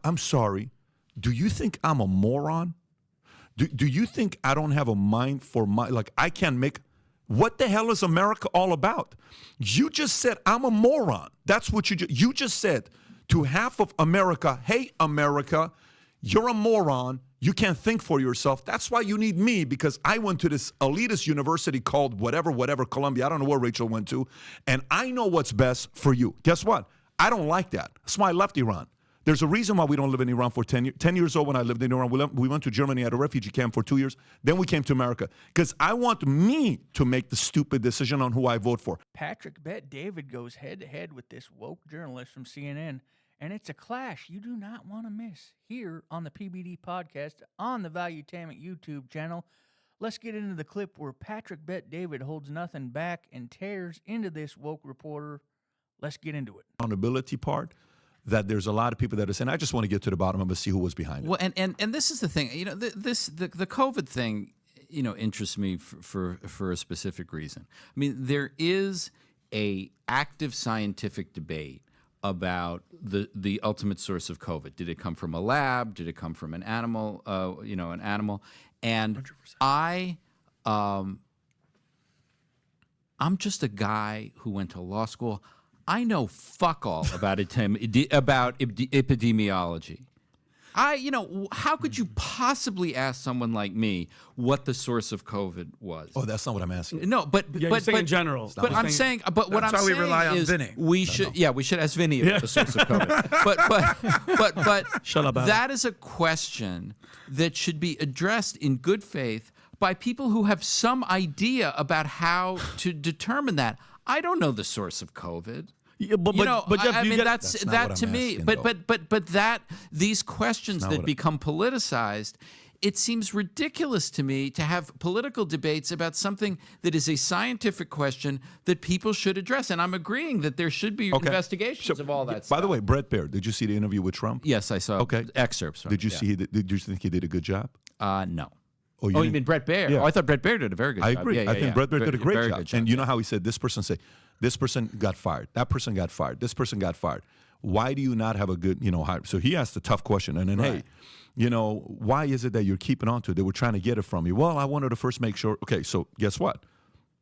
I'm sorry. Do you think I'm a moron? Do you think I don't have a mind for like I can't make, what the hell is America all about? You just said I'm a moron. That's what you just said to half of America. Hey, America, you're a moron. You can't think for yourself. That's why you need me, because I went to this elitist university called whatever, Columbia. I don't know where Rachel went to. And I know what's best for you. Guess what? I don't like that. That's why I left Iran. There's a reason why we don't live in Iran for 10 years. 10 years old when I lived in Iran, we went to Germany at a refugee camp for 2 years. Then we came to America because I want me to make the stupid decision on who I vote for. Patrick Bet David goes head-to-head with this woke journalist from CNN, and it's a clash you do not want to miss here on the PBD podcast on the Valuetainment YouTube channel. Let's get into the clip where Patrick Bet David holds nothing back and tears into this woke reporter. Let's get into it. Accountability part. That there's a lot of people that are saying, I just want to get to the bottom of it, see who was behind it. Well, and this is the thing, the COVID thing, interests me for a specific reason. I mean, there is a active scientific debate about the ultimate source of COVID. Did it come from a lab? Did it come from an animal? An animal. And 100%. I'm just a guy who went to law school. I know fuck all about epidemiology. How could you possibly ask someone like me what the source of COVID was? Oh, that's not what I'm asking. No, but in general. But I'm saying, but what I'm saying is, we rely on Vinny. We should ask Vinny about the source of COVID. But shut up, that is a question that should be addressed in good faith by people who have some idea about how to determine that. I don't know the source of COVID. Yeah, but Jeff, I mean, that's that to me. Asking, but these questions that become politicized, it seems ridiculous to me to have political debates about something that is a scientific question that people should address. And I'm agreeing that there should be investigations of all that stuff. By the way, Brett Baer, did you see the interview with Trump? Yes, I saw excerpts from Did you see? Did you think he did a good job? No. Oh, you mean Brett Baer? Yeah. Oh, I thought Brett Baer did a very good job. I agree. I think Brett Baer did a great job. Good job. And you know how he said, this person got fired. That person got fired. This person got fired. Why do you not have a good, hire? So he asked a tough question. And then, hey, why is it that you're keeping on to it? They were trying to get it from you. Well, I wanted to first make sure. Okay, so guess what?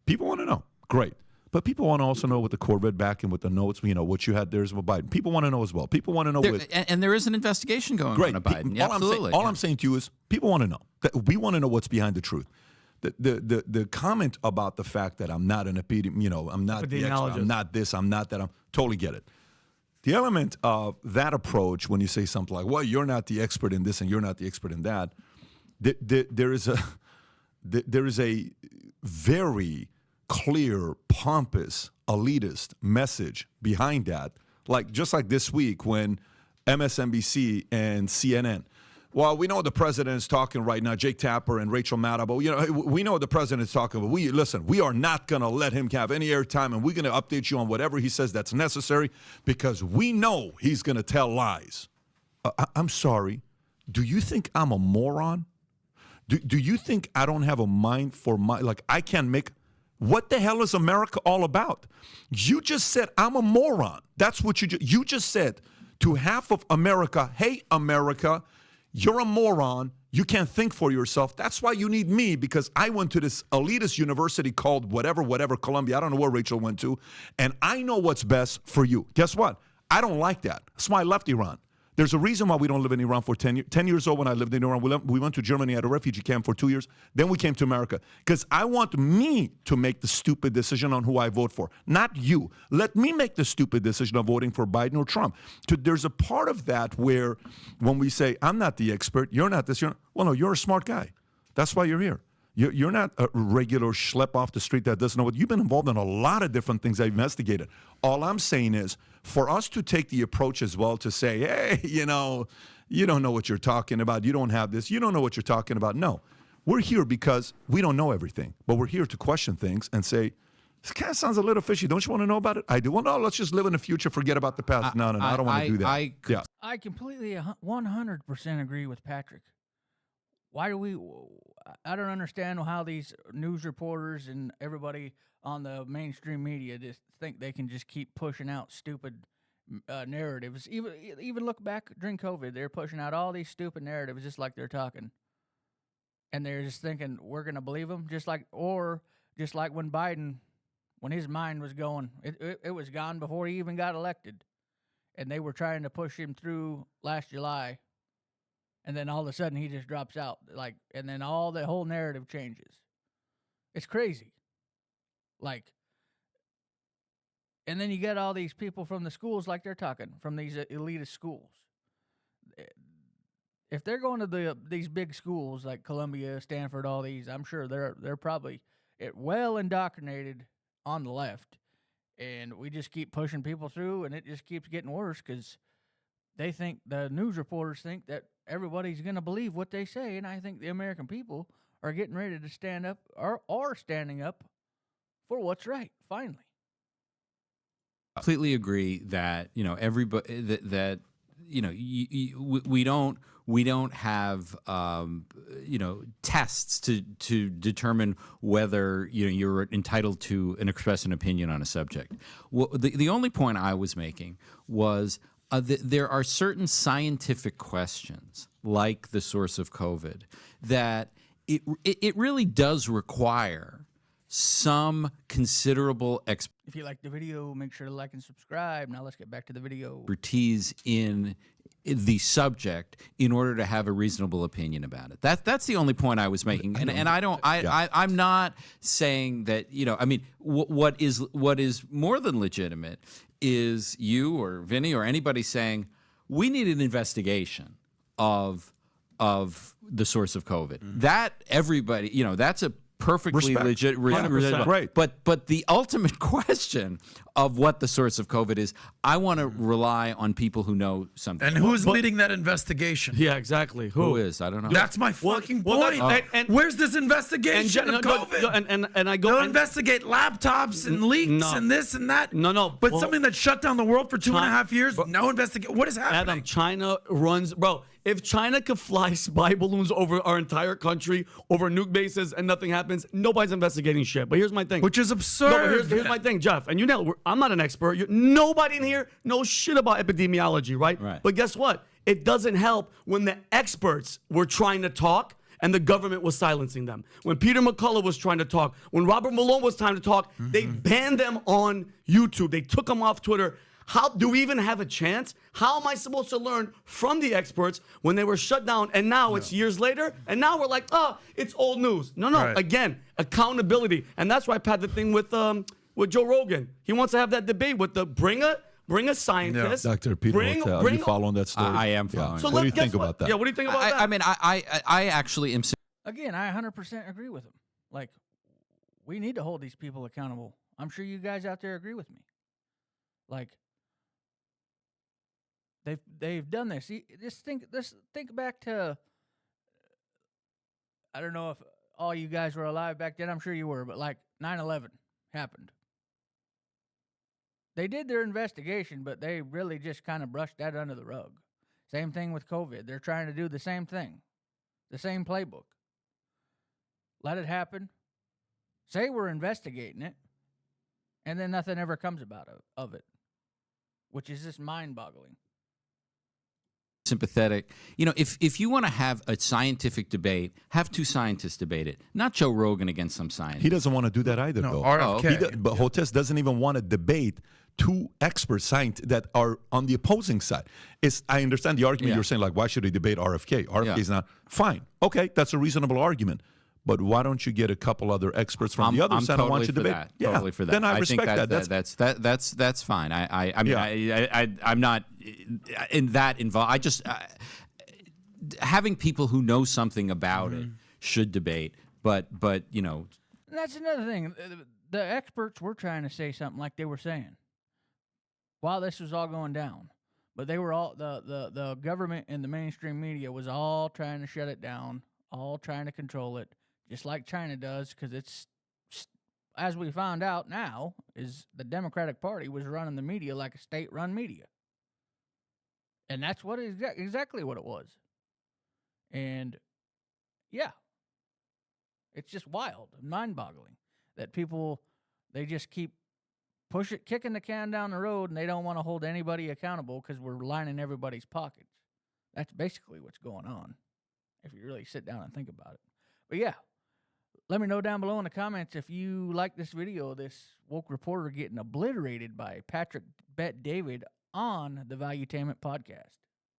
People want to know. Great. But people want to also know with the Corvette back and with the notes, what you had there is with Biden. People want to know as well. People want to know. And there is an investigation going on about Biden. Absolutely. All I'm saying to you is people want to know. We want to know what's behind the truth. The comment about the fact that I'm not an I'm not the expert, I'm not this, I'm not that, I'm totally get it. The element of that approach when you say something like, well, you're not the expert in this and you're not the expert in that, there is a very clear, pompous, elitist message behind that. Just like this week when MSNBC and CNN, well, we know the president is talking right now, Jake Tapper and Rachel Maddow, but we know the president is talking, but we are not going to let him have any airtime, and we're going to update you on whatever he says that's necessary because we know he's going to tell lies. I'm sorry. Do you think I'm a moron? Do you think I don't have a mind for I can't make, what the hell is America all about? You just said I'm a moron. That's what you just said to half of America. Hey, America, you're a moron. You can't think for yourself. That's why you need me, because I went to this elitist university called whatever, Columbia. I don't know where Rachel went to. And I know what's best for you. Guess what? I don't like that. That's why I left Iran. There's a reason why we don't live in Iran for 10 years. 10 years old when I lived in Iran, we went to Germany at a refugee camp for 2 years. Then we came to America because I want me to make the stupid decision on who I vote for, not you. Let me make the stupid decision of voting for Biden or Trump. There's a part of that where when we say, I'm not the expert, you're not this, well, no, you're a smart guy. That's why you're here. You're not a regular schlep off the street that doesn't know what. You've been involved in a lot of different things I've investigated. All I'm saying is for us to take the approach as well to say, hey, you don't know what you're talking about. You don't have this. You don't know what you're talking about. No, we're here because we don't know everything, but we're here to question things and say, this kind of sounds a little fishy. Don't you want to know about it? I do. Well, no, let's just live in the future. Forget about the past. No, I don't want to do that. I completely 100% agree with Patrick. Why do I don't understand how these news reporters and everybody on the mainstream media just think they can just keep pushing out stupid narratives. Even look back during COVID, they're pushing out all these stupid narratives, just like they're talking, and they're just thinking we're gonna believe them, just like when Biden, when his mind was going, it was gone before he even got elected, and they were trying to push him through last July, and then all of a sudden he just drops out, and then the whole narrative changes. It's crazy, and then you get all these people from the schools, like they're talking, from these elitist schools. If they're going to these big schools like Columbia, Stanford, all these, I'm sure they're probably well indoctrinated on the left, and we just keep pushing people through, and it just keeps getting worse because the news reporters think that everybody's going to believe what they say, and I think the American people are getting ready to stand up, or are standing up for what's right, finally. Completely agree that everybody that we don't have tests to determine whether you're entitled to express an opinion on a subject. Well, the only point I was making was there are certain scientific questions, like the source of COVID, that it really does require some considerable If you like the video, make sure to like and subscribe. Now let's get back to the video. Expertise in the subject in order to have a reasonable opinion about it. That's the only point I was making, and I'm not saying that what is more than legitimate is you or Vinny or anybody saying we need an investigation of the source of COVID. That everybody that's a perfectly legit, right? But the ultimate question of what the source of COVID is, I want to rely on people who know something. And who's leading that investigation? Yeah, exactly. Who is? I don't know. That's my fucking point. Where's this investigation of COVID? And I go. They'll investigate laptops and leaks and this and that. But something that shut down the world for 2.5 years, no investigation. What is happening? Adam, China runs, bro. If China could fly spy balloons over our entire country, over nuke bases, and nothing happens, nobody's investigating shit. But here's my thing. Which is absurd. No, but here's my thing, Jeff. And I'm not an expert. Nobody in here knows shit about epidemiology, right? But guess what? It doesn't help when the experts were trying to talk and the government was silencing them. When Peter McCullough was trying to talk, when Robert Malone was trying to talk, they banned them on YouTube. They took them off Twitter. How do we even have a chance? How am I supposed to learn from the experts when they were shut down and now it's years later and now we're like, it's old news. No. Right. Again, accountability. And that's why I had the thing with Joe Rogan. He wants to have that debate with bring a scientist. Dr. Peter Hotel, are you following that story? I am following. So what do you think about that? Yeah, what do you think about that? I mean, I actually am. Again, I 100% agree with him. Like, we need to hold these people accountable. I'm sure you guys out there agree with me. Like, they've done this. Just think back to, I don't know if all you guys were alive back then. I'm sure you were, but like 9/11 happened. They did their investigation, but they really just kind of brushed that under the rug. Same thing with COVID. They're trying to do the same thing, the same playbook. Let it happen. Say we're investigating it, and then nothing ever comes about of it, which is just mind-boggling. Sympathetic. If you want to have a scientific debate, have two scientists debate it, not Joe Rogan against some scientist. He doesn't want to do that either, though. RFK. But Hotes doesn't even want to debate two expert scientists that are on the opposing side. I understand the argument you're saying, like, why should he debate RFK? RFK is not fine. Okay, that's a reasonable argument. But why don't you get a couple other experts from the other side who want you to debate? Totally for that. Then I respect that. That's fine. I'm not in that involved. I just having people who know something about it should debate. But And that's another thing. The experts were trying to say something like they were saying while this was all going down. But they were all the government and the mainstream media was all trying to shut it down, all trying to control it. Just like China does, because it's, as we found out now, is the Democratic Party was running the media like a state-run media. And that's what exactly what it was. And, yeah, it's just wild and mind-boggling that people, they just keep kicking the can down the road, and they don't want to hold anybody accountable because we're lining everybody's pockets. That's basically what's going on, if you really sit down and think about it. But yeah, let me know down below in the comments if you like this video, this woke reporter getting obliterated by Patrick Bet David on the Valuetainment podcast.